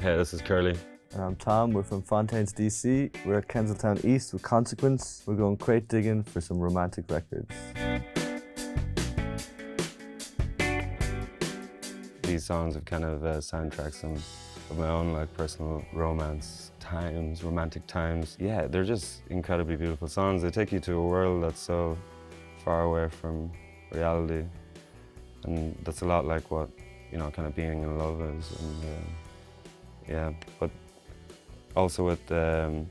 Hey, this is Curly. And I'm Tom, we're from Fontaines D.C. We're at Kensington East with Consequence. We're going crate digging for some romantic records. These songs have kind of soundtracks of my own like personal romance times, romantic times. Yeah, they're just incredibly beautiful songs. They take you to a world that's so far away from reality. And that's a lot like what, you know, kind of being in love is. And yeah, but also with her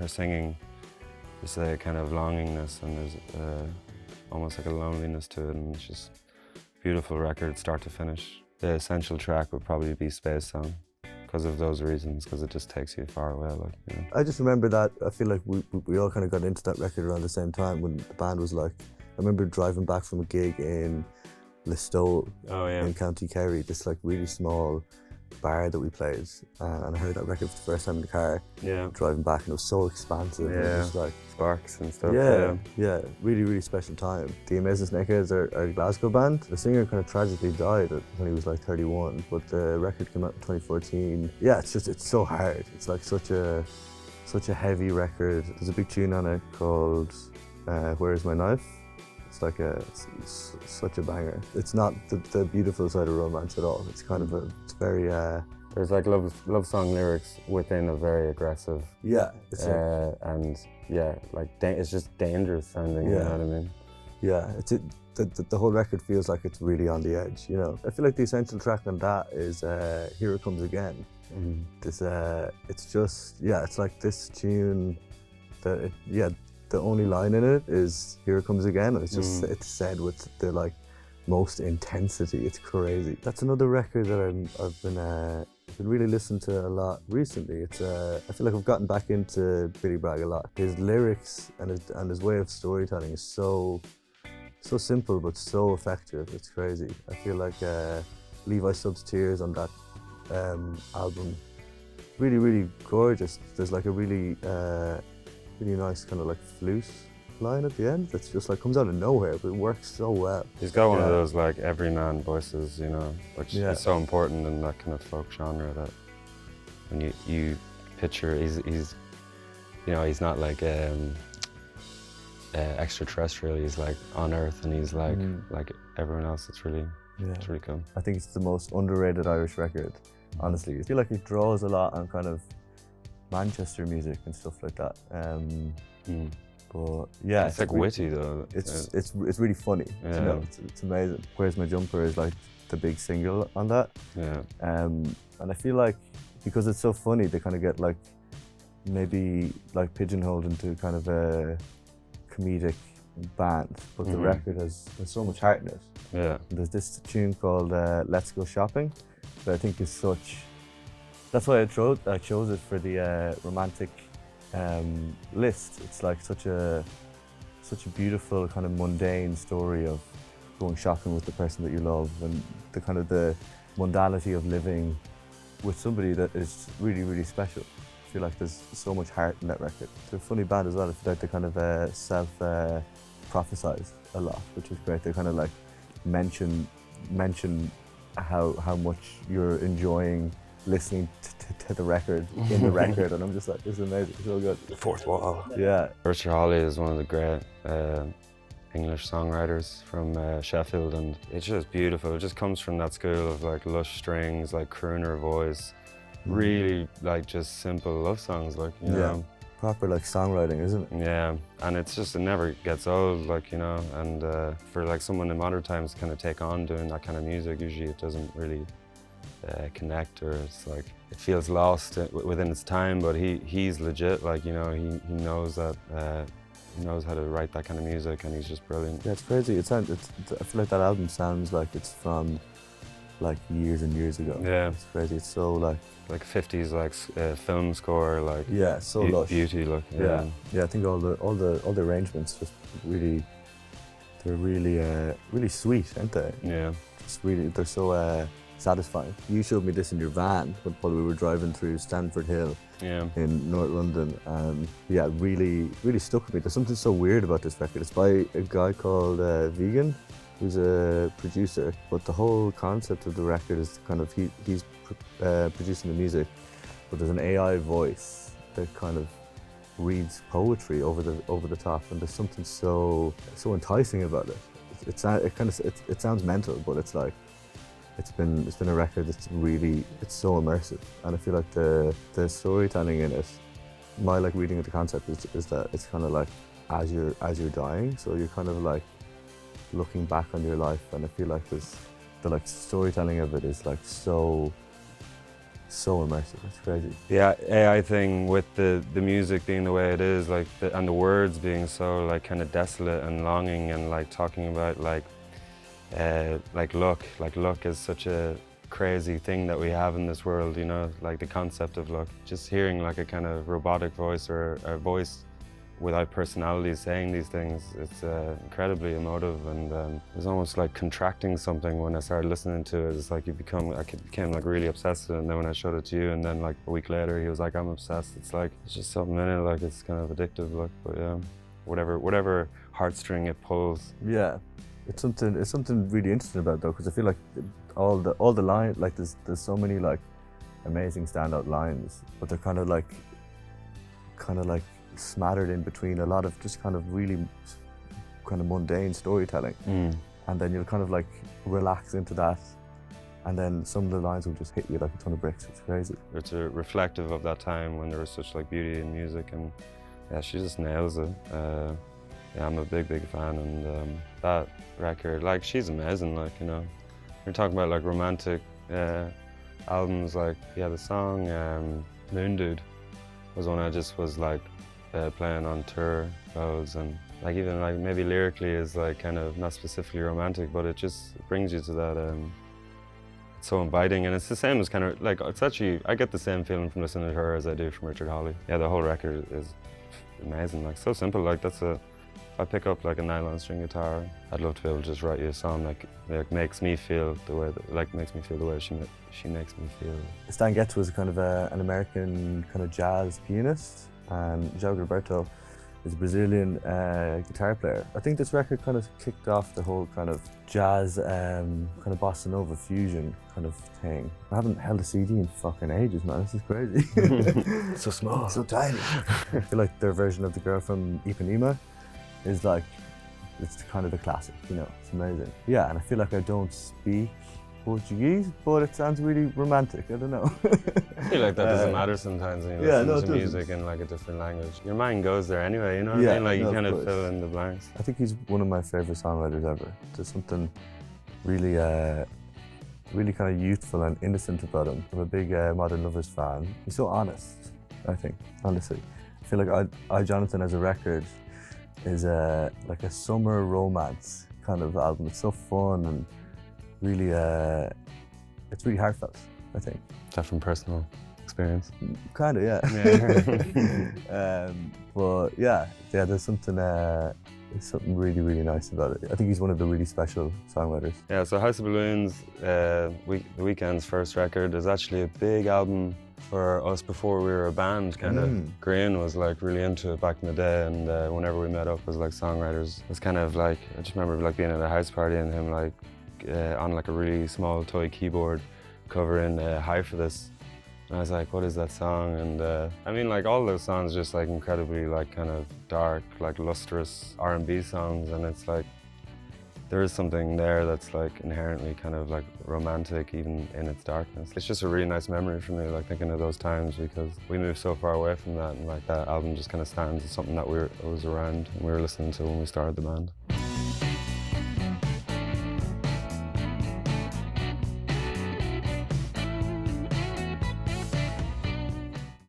singing, there's a kind of longingness and there's almost like a loneliness to it, and it's just a beautiful record, start to finish. The essential track would probably be Space Song, because of those reasons, because it just takes you far away. Like, you know. I just remember that, I feel like we all kind of got into that record around the same time when the band was like, I remember driving back from a gig in Listowel in County Kerry, this like really small bar that we played, and I heard that record for the first time in the car, driving back, and it was so expansive. Yeah, and it was like sparks and stuff. Yeah, really, really special time. The amazing Snakeheads are a Glasgow band. The singer kind of tragically died when he was like 31, but the record came out in 2014. Yeah, it's so hard. It's like such a heavy record. There's a big tune on it called Where Is My Knife? It's like it's such a banger. It's not the beautiful side of romance at all. It's kind of it's very. There's like love song lyrics within a very aggressive. Yeah. And yeah, like it's just dangerous sounding. Yeah. You know what I mean? Yeah. The whole record feels like it's really on the edge. You know. I feel like the essential track on that is Here It Comes Again. Mm-hmm. It's just it's like this tune that the only line in it is "Here it comes again," and it's just it's said with the like most intensity. It's crazy. That's another record that I've been really listening to a lot recently. It's I feel like I've gotten back into Billy Bragg a lot. His lyrics and his way of storytelling is so simple but so effective. It's crazy. I feel like Levi Stubbs' Tears on that album, really gorgeous. There's like a really nice kind of like flute line at the end that's just like comes out of nowhere, but it works so well. He's got one of those like everyman voices, you know, which is so important in that kind of folk genre, that when you picture he's you know, he's not like extraterrestrial, he's like on Earth, and he's like everyone else. It's really cool. I think it's the most underrated Irish record, honestly. I feel like it draws a lot on kind of Manchester music and stuff like that. But yeah, it's like witty though. It's really funny. You know, it's amazing. Where's My Jumper is like the big single on that. Yeah. And I feel like because it's so funny, they kind of get like maybe like pigeonholed into kind of a comedic band, but the record has so much heart in it. Yeah. And there's this tune called Let's Go Shopping that I think is such. That's why I chose it for the romantic list. It's like such a beautiful kind of mundane story of going shopping with the person that you love, and the kind of the mundanity of living with somebody that is really special. I feel like there's so much heart in that record. It's a funny band as well. I feel like they kind of self-prophesize a lot, which is great. They kind of like mention how much you're enjoying listening to the record in the record, and I'm just like, this is amazing, it's so good. The fourth wall. Yeah. Richard Hawley is one of the great English songwriters from Sheffield, and it's just beautiful. It just comes from that school of like lush strings, like crooner voice, really like just simple love songs, like, you know. Proper like songwriting, isn't it? Yeah, and it's just, it never gets old, like, you know, and for like someone in modern times to kind of take on doing that kind of music, usually it doesn't really connect, or it's like it feels lost within its time, but he's legit, like, you know, he knows that he knows how to write that kind of music, and he's just brilliant. Yeah, it's crazy. I feel like that album sounds like it's from like years and years ago. Yeah, it's crazy. It's so like 50s like film score, like so lush, beauty, look. Yeah. I think all the arrangements just really, they're really sweet, aren't they? Yeah, just really, they're so satisfying. You showed me this in your van while we were driving through Stanford Hill in North London, and really stuck with me. There's something so weird about this record. It's by a guy called Weeknd, who's a producer, but the whole concept of the record is kind of he's producing the music, but there's an AI voice that kind of reads poetry over the top, and there's something so enticing about it. It sounds mental, but it's like it's been a record that's really, it's so immersive, and I feel like the storytelling in it, my like reading of the concept is that it's kind of like as you're dying, so you're kind of like looking back on your life, and I feel like the like storytelling of it is like so immersive. It's crazy. Yeah, AI thing with the music being the way it is, like and the words being so like kind of desolate and longing, and like talking about like luck is such a crazy thing that we have in this world, you know, like the concept of luck. Just hearing like a kind of robotic voice or a voice without personality saying these things, it's incredibly emotive, and it was almost like contracting something when I started listening to it. It's like I became like really obsessed with it, and then when I showed it to you, and then like a week later he was like, I'm obsessed. It's like, it's just something in it, like it's kind of addictive, like, but yeah, whatever heartstring it pulls. Yeah, it's something really interesting about it though, because I feel like all the lines, like there's so many like amazing standout lines, but they're kind of like smattered in between a lot of just kind of really kind of mundane storytelling, and then you'll kind of like relax into that, and then some of the lines will just hit you like a ton of bricks. It's crazy. It's reflective of that time when there was such like beauty in music, and yeah, she just nails it. Yeah, I'm a big fan, and that record, like, she's amazing, like, you know. We're talking about like romantic albums, like, yeah, the song Moon Dude was one I just was like playing on tour loads, and like even like maybe lyrically is like kind of not specifically romantic, but it just brings you to that, it's so inviting, and it's the same as kind of like, it's actually, I get the same feeling from listening to her as I do from Richard Hawley. Yeah, the whole record is amazing, like so simple, like that's if I pick up like a nylon string guitar, I'd love to be able to just write you a song like makes me feel the way she makes me feel. Stan Getz was kind of an American kind of jazz pianist, and João Gilberto is a Brazilian guitar player. I think this record kind of kicked off the whole kind of jazz, kind of bossa nova fusion kind of thing. I haven't held a CD in fucking ages, man. This is crazy. So small. So tiny. I feel like their version of The Girl from Ipanema is like, it's kind of the classic, you know, it's amazing. Yeah, and I feel like I don't speak Portuguese, but it sounds really romantic, I don't know. I feel like that doesn't matter sometimes when you listen to music in like a different language. Your mind goes there anyway, you know what I mean? Like you kind of fill in the blanks. I think he's one of my favourite songwriters ever. There's something really, really kind of youthful and innocent about him. I'm a big Modern Lovers fan. He's so honest, I think, honestly. I feel like I Jonathan as a record is like a summer romance kind of album. It's so fun and really, it's really heartfelt, I think. Is that from personal experience? Kind of, yeah. But yeah, there's something really nice about it. I think he's one of the really special songwriters. Yeah, so House of Balloons, the Weeknd's first record, is actually a big album for us before we were a band, kind of. Green was like really into it back in the day, and whenever we met up as like songwriters, it was kind of like, I just remember like being at a house party and him like on like a really small toy keyboard covering High for This. And I was like, what is that song? And I mean, like all those songs just like incredibly like kind of dark, like lustrous R&B songs, and it's like, there is something there that's like inherently kind of like romantic even in its darkness. It's just a really nice memory for me, like thinking of those times, because we moved so far away from that, and like that album just kind of stands as something that was around and we were listening to when we started the band.